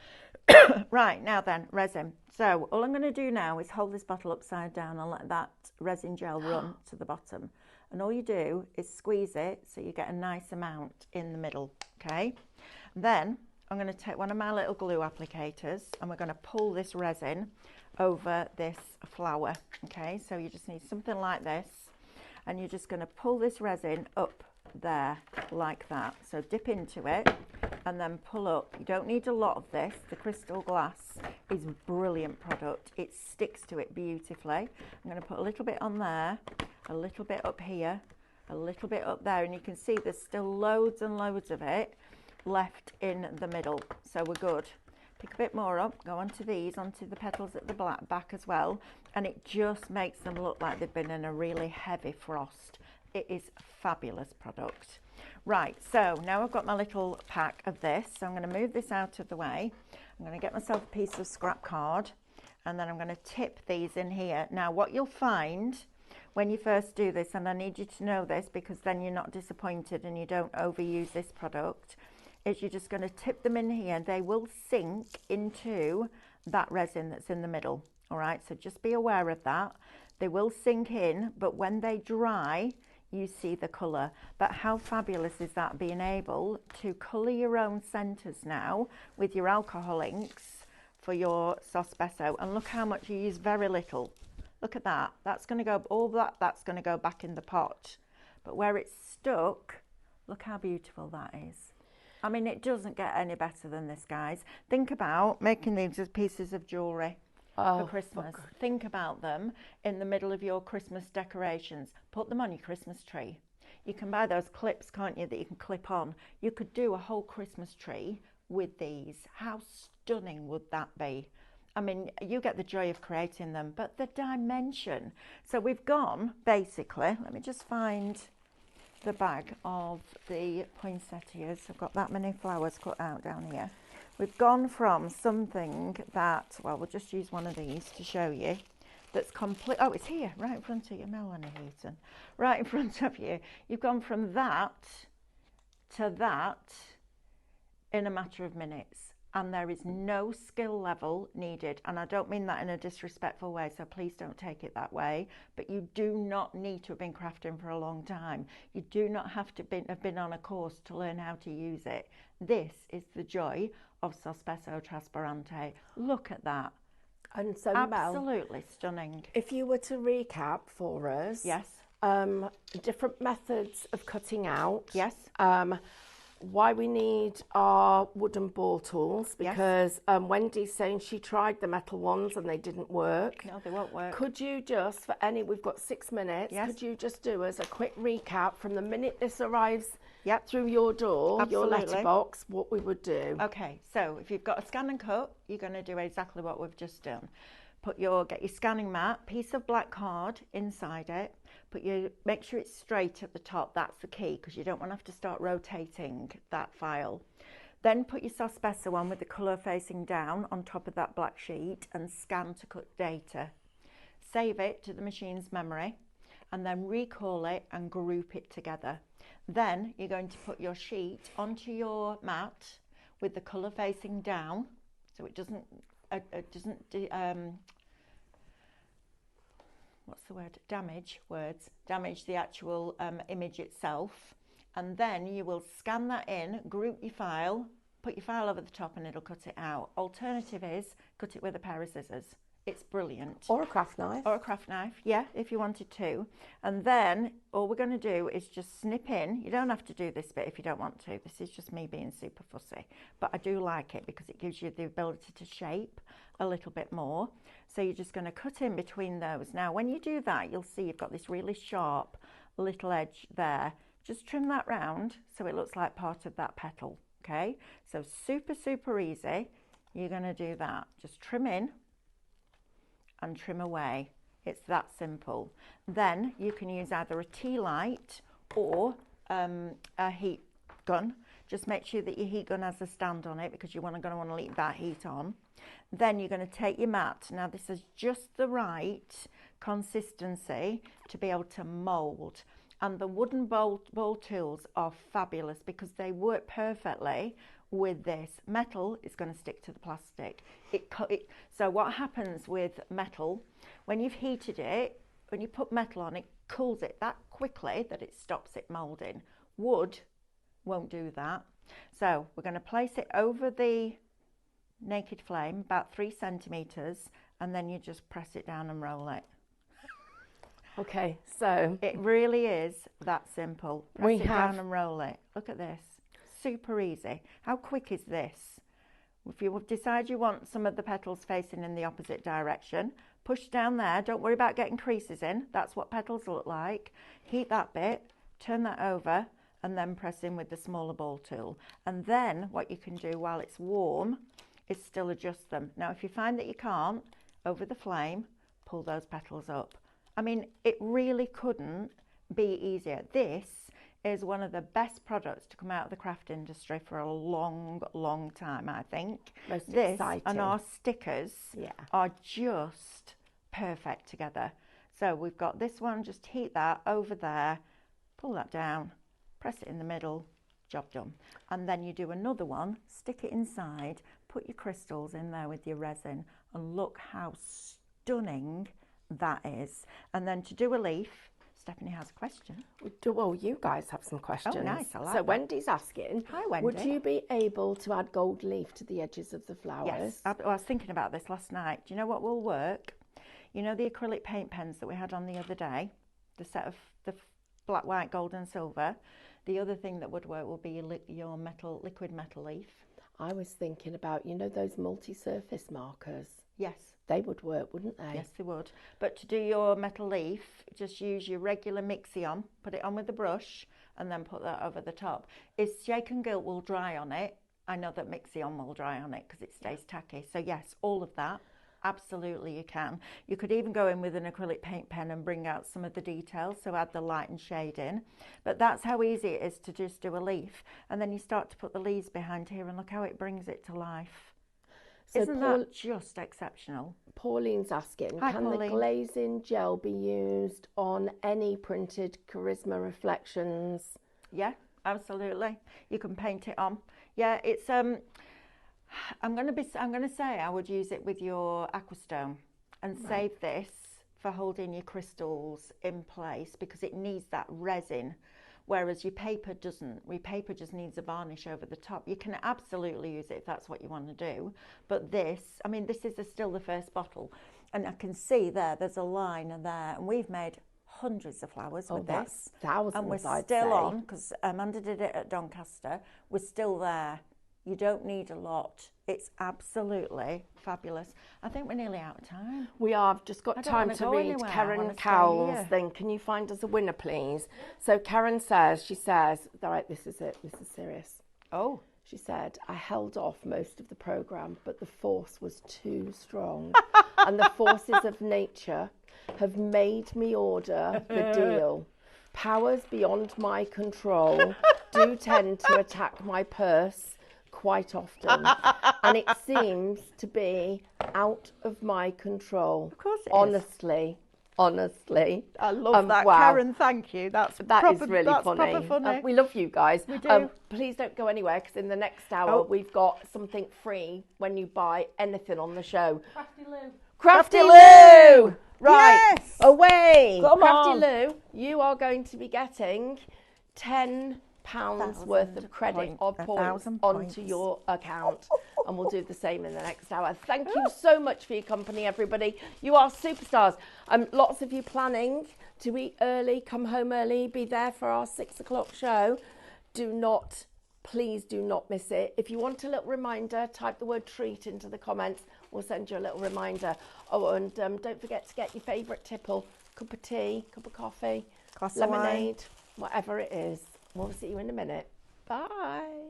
Right, now then, resin. So all I'm going to do now is hold this bottle upside down and let that resin gel run to the bottom. And all you do is squeeze it so you get a nice amount in the middle, okay? Then I'm going to take one of my little glue applicators and we're going to pull this resin over this flower, okay? So you just need something like this and you're just going to pull this resin up there like that. So dip into it and then pull up. You don't need a lot of this. The crystal glass is a brilliant product. It sticks to it beautifully. I'm going to put a little bit on there, a little bit up here, a little bit up there, and you can see there's still loads and loads of it left in the middle, so we're good. Pick a bit more up, go onto these, onto the petals at the back as well, and it just makes them look like they've been in a really heavy frost. It is a fabulous product. Right, so now I've got my little pack of this, so I'm going to move this out of the way. I'm going to get myself a piece of scrap card, and then I'm going to tip these in here. Now what you'll find when you first do this, and I need you to know this because then you're not disappointed and you don't overuse this product, is you're just going to tip them in here. They will sink into that resin that's in the middle. All right, so just be aware of that. They will sink in, but when they dry, you see the colour. But how fabulous is that, being able to colour your own centres now with your alcohol inks for your Sospeso? And look how much you use, very little. Look at that. That's going to go, all that's going to go back in the pot. But where it's stuck, look how beautiful that is. I mean, it doesn't get any better than this, guys. Think about making these as pieces of jewellery for Christmas. Think about them in the middle of your Christmas decorations. Put them on your Christmas tree. You can buy those clips, can't you, that you can clip on. You could do a whole Christmas tree with these. How stunning would that be? I mean, you get the joy of creating them, but the dimension. So we've gone, basically, let me just find the bag of the poinsettias. I've got that many flowers cut out down here. We've gone from something that, well, we'll just use one of these to show you, that's complete. Oh, it's here, right in front of you, Melanie Heaton, right in front of you. You've gone from that to that in a matter of minutes. And there is no skill level needed. And I don't mean that in a disrespectful way, so please don't take it that way. But you do not need to have been crafting for a long time. You do not have to have been on a course to learn how to use it. This is the joy of Sospeso Trasparente. Look at that. And so, absolutely stunning. If you were to recap for us, yes, different methods of cutting out. Yes. Why we need our wooden ball tools, because yes. Wendy's saying she tried the metal ones and they didn't work. No, they won't work. Could you just, we've got 6 minutes, yes. Could you just do us a quick recap from the minute this arrives yep. through your door, absolutely. your letterbox, what we would do? Okay, so if you've got a scan and cut, you're going to do exactly what we've just done. Get your scanning mat, piece of black card inside it. Make sure it's straight at the top. That's the key, because you don't want to have to start rotating that file. Then put your Sospeso on with the colour facing down on top of that black sheet and scan to cut data. Save it to the machine's memory and then recall it and group it together. Then you're going to put your sheet onto your mat with the colour facing down, so it doesn't what's the word? Damage the actual image itself. And then you will scan that in, group your file, put your file over the top, and it'll cut it out. Alternative is cut it with a pair of scissors. It's brilliant. Or a craft knife. Or a craft knife, yeah, if you wanted to. And then all we're going to do is just snip in. You don't have to do this bit if you don't want to. This is just me being super fussy. But I do like it because it gives you the ability to shape a little bit more. So you're just going to cut in between those. Now, when you do that, you'll see you've got this really sharp little edge there. Just trim that round so it looks like part of that petal, okay? So super, super easy. You're going to do that. Just trim in and trim away. It's that simple. Then you can use either a tea light or a heat gun. Just make sure that your heat gun has a stand on it because you're going to want to leave that heat on. Then you're going to take your mat. Now this is just the right consistency to be able to mould. And the wooden bowl tools are fabulous because they work perfectly with this. Metal is going to stick to the plastic. So what happens with metal, when you've heated it, when you put metal on, it cools it that quickly that it stops it moulding. Wood won't do that. So we're going to place it over the naked flame, about 3 centimetres, and then you just press it down and roll it. Okay, so it really is that simple. Press it down and roll it. Look at this. Super easy. How quick is this? If you decide you want some of the petals facing in the opposite direction, push down there. Don't worry about getting creases in. That's what petals look like. Heat that bit, turn that over, and then press in with the smaller ball tool. And then what you can do while it's warm is still adjust them. Now, if you find that you can't, over the flame, pull those petals up. I mean, it really couldn't be easier. This is one of the best products to come out of the craft industry for a long, long time, I think. Most this exciting. And our stickers are just perfect together. So we've got this one, just heat that over there, pull that down, press it in the middle, job done. And then you do another one, stick it inside, put your crystals in there with your resin, and look how stunning that is. And then to do a leaf, Stephanie has a question. Well, you guys have some questions. Oh, nice. I like so that. Wendy's asking, hi, Wendy. Would you be able to add gold leaf to the edges of the flowers? Yes, I was thinking about this last night. Do you know what will work? You know the acrylic paint pens that we had on the other day, the set of the black, white, gold and silver? The other thing that would work will be your liquid metal leaf. I was thinking about, you know, those multi-surface markers. Yes. They would work, wouldn't they? Yes, they would. But to do your metal leaf, just use your regular Mixi-On, put it on with the brush, and then put that over the top. Shake and Gilt will dry on it. I know that Mixi-On will dry on it because it stays tacky. So yes, all of that, absolutely you can. You could even go in with an acrylic paint pen and bring out some of the details, so add the light and shade in. But that's how easy it is to just do a leaf. And then you start to put the leaves behind here and look how it brings it to life. So isn't that just exceptional? Pauline's asking, Hi, can Pauline. the glazing gel be used on any printed charisma reflections? Yeah, absolutely. You can paint it on. Yeah, it's I'm going to say I would use it with your Aquastone and save this for holding your crystals in place because it needs that resin. Whereas your paper doesn't. Your paper just needs a varnish over the top. You can absolutely use it if that's what you want to do. But this, I mean, this is still the first bottle. And I can see there's a line there. And we've made hundreds of flowers with this. Thousands, and we're still on, because Amanda did it at Doncaster. We're still there. You don't need a lot. It's absolutely fabulous. I think we're nearly out of time. We are. I've just got time to read Karen Cowell's thing. Can you find us a winner, please? So Karen says, all right, this is it. This is serious. Oh. She said, I held off most of the programme, but the force was too strong. And the forces of nature have made me order the deal. Powers beyond my control do tend to attack my purse quite often, and it seems to be out of my control. Of course it is. Honestly, Honestly. I love that. Wow. Karen, thank you. That is really that's funny. Proper funny. We love you guys. We do. Please don't go anywhere, because in the next hour we've got something free when you buy anything on the show. Crafty Lou. Crafty Lou! Right, Yes! away. Come Crafty on. Lou, you are going to be getting £10 worth of credit or points 1,000 onto points. your account. And we'll do the same in the next hour. Thank you so much for your company, everybody. You are superstars. Lots of you planning to eat early, come home early, be there for our 6 o'clock show. Please do not miss it. If you want a little reminder, type the word treat into the comments. We'll send you a little reminder. Oh, and don't forget to get your favourite tipple, cup of tea, cup of coffee, Glass of wine. lemonade, whatever it is. We'll see you in a minute. Bye.